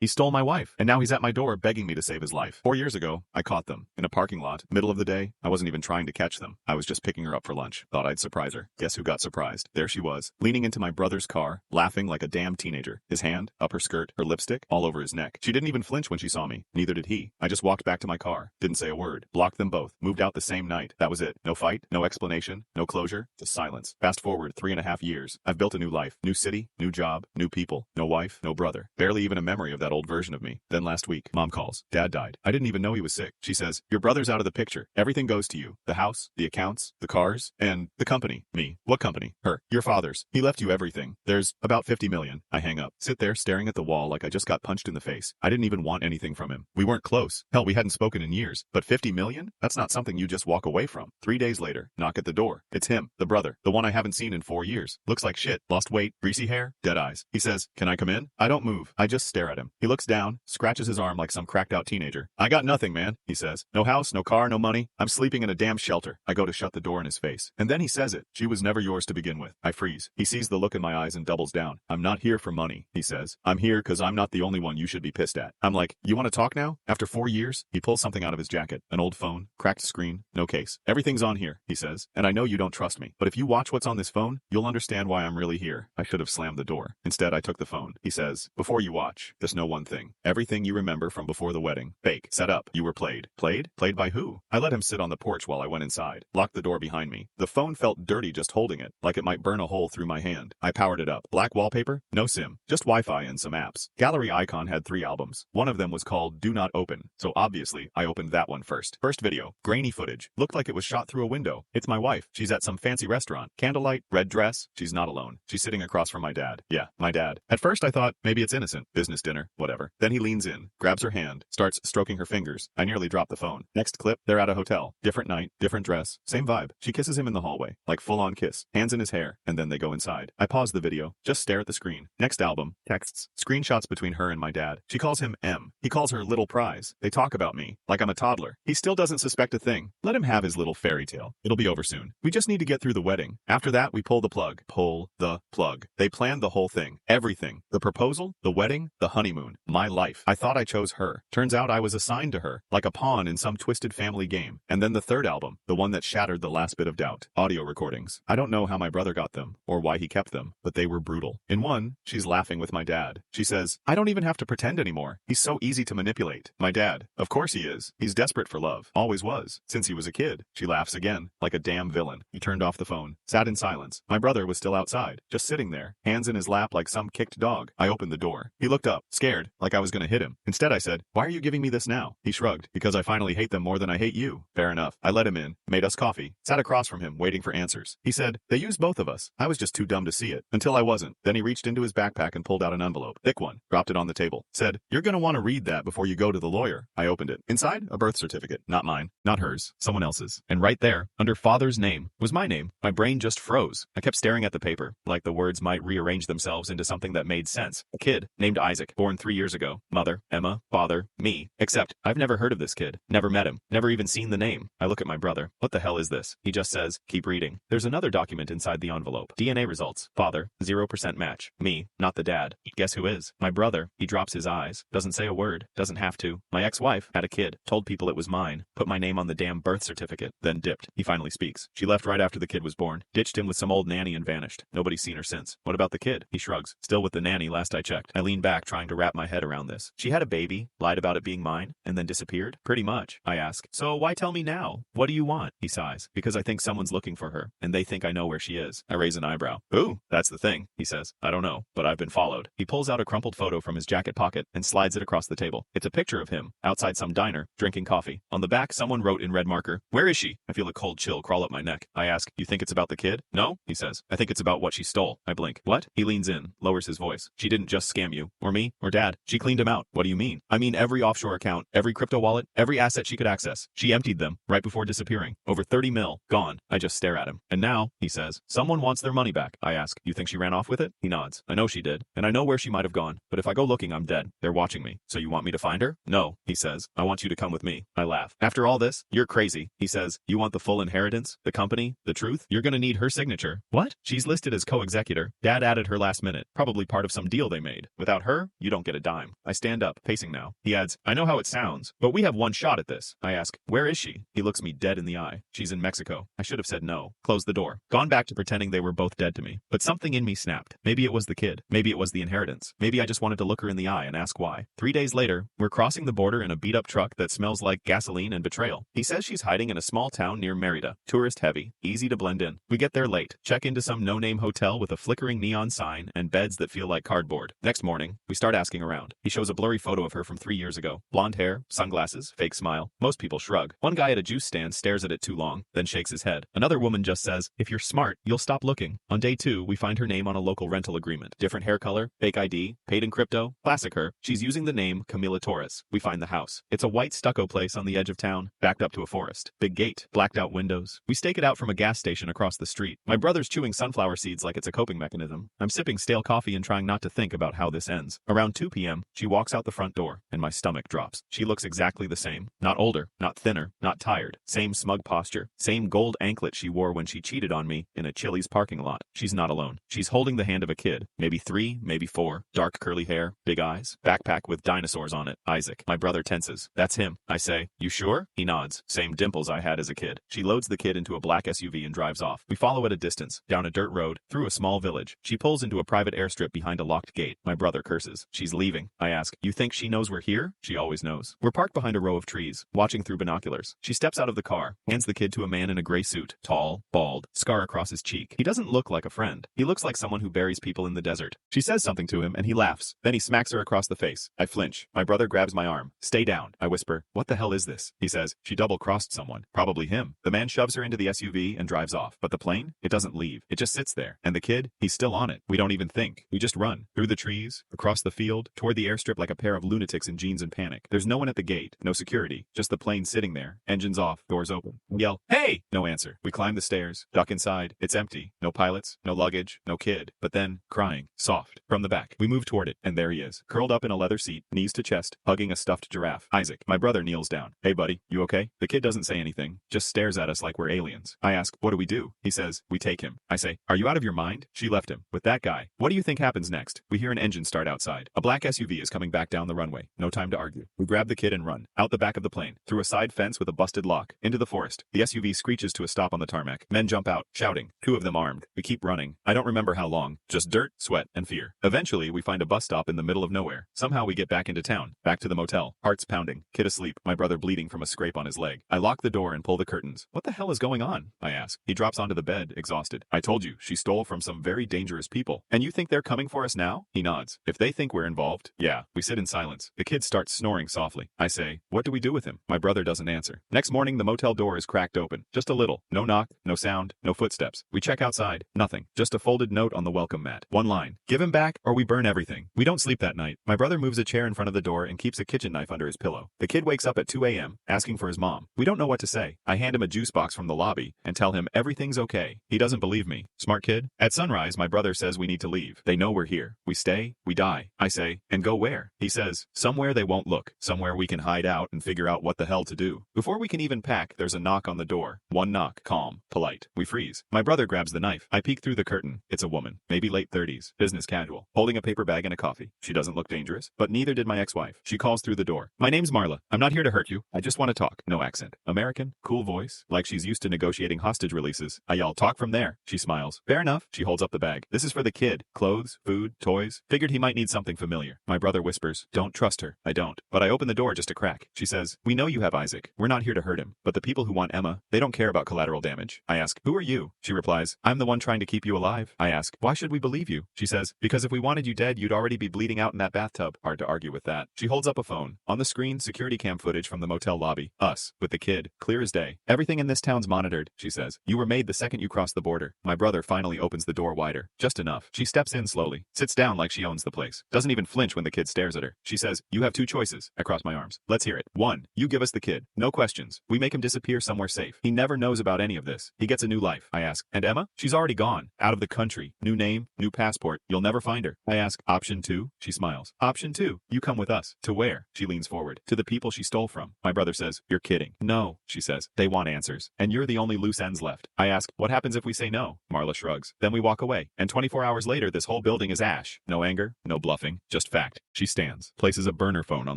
He stole my wife, and now he's at my door begging me to save his life. 4 years ago, I caught them. In a parking lot, middle of the day. I wasn't even trying to catch them. I was just picking her up for lunch. Thought I'd surprise her. Guess who got surprised? There she was, leaning into my brother's car, laughing like a damn teenager. His hand, up her skirt, her lipstick, all over his neck. She didn't even flinch when she saw me. Neither did he. I just walked back to my car. Didn't say a word. Blocked them both. Moved out the same night. That was it. No fight, no explanation, no closure, just silence. Fast forward 3.5 years. I've built a new life. New city, new job, new people. No wife, no brother. Barely even a memory of that old version of me. Then last week, Mom calls. Dad died. I didn't even know he was sick. She says, your brother's out of the picture. Everything goes to you. The house, the accounts, the cars, and the company. Me. What company? Her. Your father's. He left you everything. There's about 50 million. I hang up. Sit there staring at the wall like I just got punched in the face. I didn't even want anything from him. We weren't close. Hell, we hadn't spoken in years. But 50 million? That's not something you just walk away from. 3 days later, knock at the door. It's him, the brother, the one I haven't seen in 4 years. Looks like shit. Lost weight, greasy hair, dead eyes. He says, can I come in? I don't move. I just stare at him. He looks down, scratches his arm like some cracked out teenager. I got nothing, man, he says. No house, no car, no money. I'm sleeping in a damn shelter. I go to shut the door in his face. And then he says it. She was never yours to begin with. I freeze. He sees the look in my eyes and doubles down. I'm not here for money, he says. I'm here because I'm not the only one you should be pissed at. I'm like, you want to talk now? After 4 years, he pulls something out of his jacket. An old phone, cracked screen, no case. Everything's on here, he says. And I know you don't trust me. But if you watch what's on this phone, you'll understand why I'm really here. I should have slammed the door. Instead, I took the phone. He says, before you watch, just know one thing. Everything you remember from before the wedding, fake, set up. You were played. Played? Played by who? I let him sit on the porch while I went inside. Locked the door behind me. The phone felt dirty just holding it, like it might burn a hole through my hand. I powered it up. Black wallpaper? No SIM. Just Wi-Fi and some apps. Gallery icon had 3 albums. One of them was called Do Not Open. So obviously, I opened that one first. First video. Grainy footage. Looked like it was shot through a window. It's my wife. She's at some fancy restaurant. Candlelight, red dress. She's not alone. She's sitting across from my dad. Yeah, my dad. At first I thought, maybe it's innocent. Business dinner. Whatever. Then he leans in, grabs her hand, starts stroking her fingers. I nearly dropped the phone. Next clip, they're at a hotel. Different night, different dress, same vibe. She kisses him in the hallway, like full-on kiss, hands in his hair, and then they go inside. I pause the video, just stare at the screen. Next album, texts, screenshots between her and my dad. She calls him M. He calls her Little Prize. They talk about me, like I'm a toddler. He still doesn't suspect a thing. Let him have his little fairy tale. It'll be over soon. We just need to get through the wedding. After that, we pull the plug. Pull the plug. They planned the whole thing. Everything. The proposal, the wedding, the honeymoon. My life. I thought I chose her. Turns out I was assigned to her, like a pawn in some twisted family game. And then the third album, the one that shattered the last bit of doubt. Audio recordings. I don't know how my brother got them, or why he kept them, but they were brutal. In one, she's laughing with my dad. She says, I don't even have to pretend anymore. He's so easy to manipulate. My dad. Of course he is. He's desperate for love. Always was. Since he was a kid. She laughs again, like a damn villain. He turned off the phone. Sat in silence. My brother was still outside, just sitting there, hands in his lap like some kicked dog. I opened the door. He looked up, scared, like I was gonna hit him. Instead I said, why are you giving me this now? He shrugged, because I finally hate them more than I hate you. Fair enough. I let him in, made us coffee, sat across from him, waiting for answers. He said, they used both of us. I was just too dumb to see it. Until I wasn't. Then he reached into his backpack and pulled out an envelope. Thick one. Dropped it on the table. Said, you're gonna want to read that before you go to the lawyer. I opened it. Inside, a birth certificate. Not mine. Not hers. Someone else's. And right there, under father's name, was my name. My brain just froze. I kept staring at the paper, like the words might rearrange themselves into something that made sense. A kid, named Isaac, born 3 years ago. Mother, Emma, father, me. Except, I've never heard of this kid. Never met him. Never even seen the name. I look at my brother. What the hell is this? He just says, keep reading. There's another document inside the envelope. DNA results. Father, 0% match. Me, not the dad. Guess who is? My brother. He drops his eyes. Doesn't say a word. Doesn't have to. My ex-wife had a kid. Told people it was mine. Put my name on the damn birth certificate. Then dipped. He finally speaks. She left right after the kid was born. Ditched him with some old nanny and vanished. Nobody's seen her since. What about the kid? He shrugs. Still with the nanny last I checked. I lean back trying to wrap my head around this. She had a baby, lied about it being mine, and then disappeared? Pretty much. I ask. So why tell me now? What do you want? He sighs. Because I think someone's looking for her, and they think I know where she is. I raise an eyebrow. Who? That's the thing, he says. I don't know, but I've been followed. He pulls out a crumpled photo from his jacket pocket and slides it across the table. It's a picture of him, outside some diner, drinking coffee. On the back, someone wrote in red marker, where is she? I feel a cold chill crawl up my neck. I ask, you think it's about the kid? No, he says. I think it's about what she stole. I blink. What? He leans in, lowers his voice. She didn't just scam you, or me, or dad. She cleaned him out. What do you mean? I mean every offshore account, every crypto wallet, every asset she could access. She emptied them, right before disappearing. Over 30 mil. Gone. I just stare at him. And now, he says, someone wants their money back. I ask, you think she ran off with it? He nods. I know she did. And I know where she might have gone. But if I go looking, I'm dead. They're watching me. So you want me to find her? No, he says. I want you to come with me. I laugh. After all this, you're crazy. He says, you want the full inheritance? The company? The truth? You're gonna need her signature. What? She's listed as co-executor. Dad added her last minute. Probably part of some deal they made. Without her, you don't get get a dime. I stand up, pacing now. He adds, I know how it sounds, but we have one shot at this. I ask, where is she? He looks me dead in the eye. She's in Mexico. I should have said no. Close the door. Gone back to pretending they were both dead to me. But something in me snapped. Maybe it was the kid. Maybe it was the inheritance. Maybe I just wanted to look her in the eye and ask why. 3 days later, we're crossing the border in a beat-up truck that smells like gasoline and betrayal. He says she's hiding in a small town near Merida. Tourist heavy. Easy to blend in. We get there late. Check into some no-name hotel with a flickering neon sign and beds that feel like cardboard. Next morning, we start asking around. He shows a blurry photo of her from 3 years ago. Blonde hair, sunglasses, fake smile. Most people shrug. One guy at a juice stand stares at it too long, then shakes his head. Another woman just says, if you're smart, you'll stop looking. On day 2, we find her name on a local rental agreement. Different hair color, fake ID, paid in crypto. Classic her. She's using the name Camila Torres. We find the house. It's a white stucco place on the edge of town, backed up to a forest. Big gate, blacked out windows. We stake it out from a gas station across the street. My brother's chewing sunflower seeds like it's a coping mechanism. I'm sipping stale coffee and trying not to think about how this ends. Around 2 p.m., she walks out the front door, and my stomach drops. She looks exactly the same. Not older, not thinner, not tired. Same smug posture. Same gold anklet she wore when she cheated on me in a Chili's parking lot. She's not alone. She's holding the hand of a kid. Maybe 3, maybe 4. Dark curly hair, big eyes, backpack with dinosaurs on it. Isaac. My brother tenses. That's him. I say, you sure? He nods. Same dimples I had as a kid. She loads the kid into a black SUV and drives off. We follow at a distance, down a dirt road, through a small village. She pulls into a private airstrip behind a locked gate. My brother curses. She's leaving. I ask, you think she knows we're here? She always knows. We're parked behind a row of trees, watching through binoculars. She steps out of the car, hands the kid to a man in a gray suit. Tall, bald, scar across his cheek. He doesn't look like a friend. He looks like someone who buries people in the desert. She says something to him and he laughs. Then he smacks her across the face. I flinch. My brother grabs my arm. Stay down. I whisper, what the hell is this? He says, she double-crossed someone. Probably him. The man shoves her into the SUV and drives off. But the plane? It doesn't leave. It just sits there. And the kid? He's still on it. We don't even think. We just run. Through the trees, across the field, toward the airstrip like a pair of lunatics in jeans and panic. There's no one at the gate. No security. Just the plane sitting there. Engines off. Doors open. We yell, hey! No answer. We climb the stairs. Duck inside. It's empty. No pilots. No luggage. No kid. But then, crying. Soft. From the back. We move toward it. And there he is. Curled up in a leather seat. Knees to chest. Hugging a stuffed giraffe. Isaac. My brother kneels down. Hey buddy. You okay? The kid doesn't say anything. Just stares at us like we're aliens. I ask, what do we do? He says, we take him. I say, are you out of your mind? She left him. With that guy. What do you think happens next? We hear an engine start outside. A black SUV is coming back down the runway. No time to argue. We grab the kid and run. Out the back of the plane. Through a side fence with a busted lock. Into the forest. The SUV screeches to a stop on the tarmac. Men jump out, shouting. 2 of them armed. We keep running. I don't remember how long. Just dirt, sweat, and fear. Eventually, we find a bus stop in the middle of nowhere. Somehow we get back into town. Back to the motel. Hearts pounding. Kid asleep. My brother bleeding from a scrape on his leg. I lock the door and pull the curtains. What the hell is going on? I ask. He drops onto the bed, exhausted. I told you, she stole from some very dangerous people. And you think they're coming for us now? He nods. If they think we're involved, yeah. We sit in silence. The kid starts snoring softly. I say, what do we do with him? My brother doesn't answer. Next morning, the motel door is cracked open. Just a little. No knock, no sound, no footsteps. We check outside. Nothing. Just a folded note on the welcome mat. One line. Give him back or we burn everything. We don't sleep that night. My brother moves a chair in front of the door and keeps a kitchen knife under his pillow. The kid wakes up at 2 a.m., asking for his mom. We don't know what to say. I hand him a juice box from the lobby and tell him everything's okay. He doesn't believe me. Smart kid. At sunrise, my brother says we need to leave. They know we're here. We stay, we die. I say, and go where? He says, somewhere they won't look. Somewhere we can hide out and figure out what the hell to do. Before we can even pack, there's a knock on the door. One knock. Calm. Polite. We freeze. My brother grabs the knife. I peek through the curtain. It's a woman. Maybe late 30s. Business casual. Holding a paper bag and a coffee. She doesn't look dangerous, but neither did my ex-wife. She calls through the door. My name's Marla. I'm not here to hurt you. I just want to talk. No accent. American. Cool voice. Like she's used to negotiating hostage releases. I yell, talk from there. She smiles. Fair enough. She holds up the bag. This is for the kid. Clothes, food, toys. Figured he might need something familiar. My brother whispers, don't trust her. I don't. But I open the door just a crack. She says, we know you have Isaac. We're not here to hurt him. But the people who want Emma, they don't care about collateral damage. I ask, who are you? She replies, I'm the one trying to keep you alive. I ask, why should we believe you? She says, because if we wanted you dead, you'd already be bleeding out in that bathtub. Hard to argue with that. She holds up a phone. On the screen, security cam footage from the motel lobby. Us, with the kid. Clear as day. Everything in this town's monitored, she says. You were made the second you crossed the border. My brother finally opens the door wider. Just enough. She steps in slowly. Sits down like she owns the place. Doesn't even flinch when the kid stares at her. She says, you have 2 choices. I cross my arms. Let's hear it. 1. You give us the kid. No questions. We make him disappear somewhere safe. He never knows about any of this. He gets a new life. I ask, and Emma? She's already gone. Out of the country. New name, new passport. You'll never find her. I ask, option 2? She smiles. Option 2. You come with us. To where? She leans forward. To the people she stole from. My brother says, you're kidding. No, she says. They want answers. And you're the only loose ends left. I ask, what happens if we say no? Marla shrugs. Then we walk away. And 24 hours later, this whole building is ash. No anger, no bluffing, just Just fact. She stands, places a burner phone on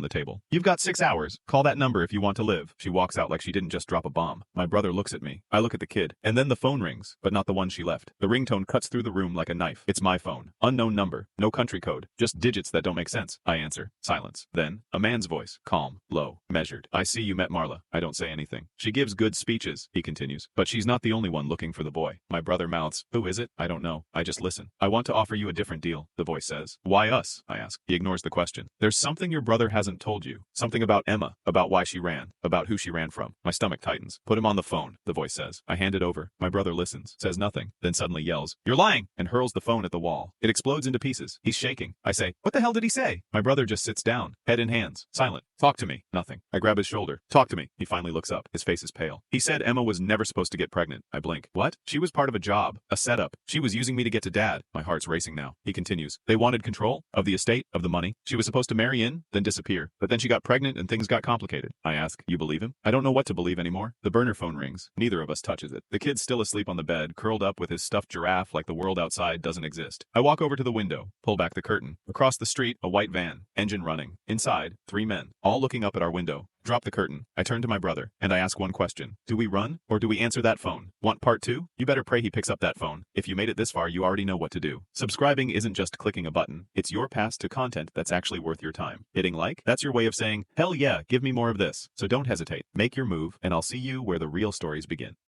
the table. You've got 6 hours. Call that number if you want to live. She walks out like she didn't just drop a bomb. My brother looks at me. I look at the kid. And then the phone rings, but not the one she left. The ringtone cuts through the room like a knife. It's my phone. Unknown number. No country code. Just digits that don't make sense. I answer. Silence. Then, a man's voice. Calm. Low. Measured. I see you met Marla. I don't say anything. She gives good speeches, he continues. But she's not the only one looking for the boy. My brother mouths. Who is it? I don't know. I just listen. I want to offer you a different deal, the voice says. Why us? I ask. He ignores the question. There's something your brother hasn't told you. Something about Emma. About why she ran. About who she ran from. My stomach tightens. Put him on the phone, the voice says. I hand it over. My brother listens. Says nothing. Then suddenly yells, "You're lying!" and hurls the phone at the wall. It explodes into pieces. He's shaking. I say, "What the hell did he say?" My brother just sits down. Head in hands. Silent. Talk to me. Nothing. I grab his shoulder. Talk to me. He finally looks up. His face is pale. He said Emma was never supposed to get pregnant. I blink. What? She was part of a job. A setup. She was using me to get to Dad. My heart's racing now. He continues. They wanted control of the estate, of the money. She was supposed to marry in, then disappear. But then she got pregnant and things got complicated. I ask, you believe him? I don't know what to believe anymore. The burner phone rings. Neither of us touches it. The kid's still asleep on the bed, curled up with his stuffed giraffe like the world outside doesn't exist. I walk over to the window, pull back the curtain. Across the street, a white van, engine running. Inside, 3 men, all looking up at our window. Drop the curtain. I turn to my brother, and I ask one question. Do we run, or do we answer that phone? Want part 2? You better pray he picks up that phone. If you made it this far, you already know what to do. Subscribing isn't just clicking a button. It's your pass to content that's actually worth your time. Hitting like? That's your way of saying, hell yeah, give me more of this. So don't hesitate. Make your move, and I'll see you where the real stories begin.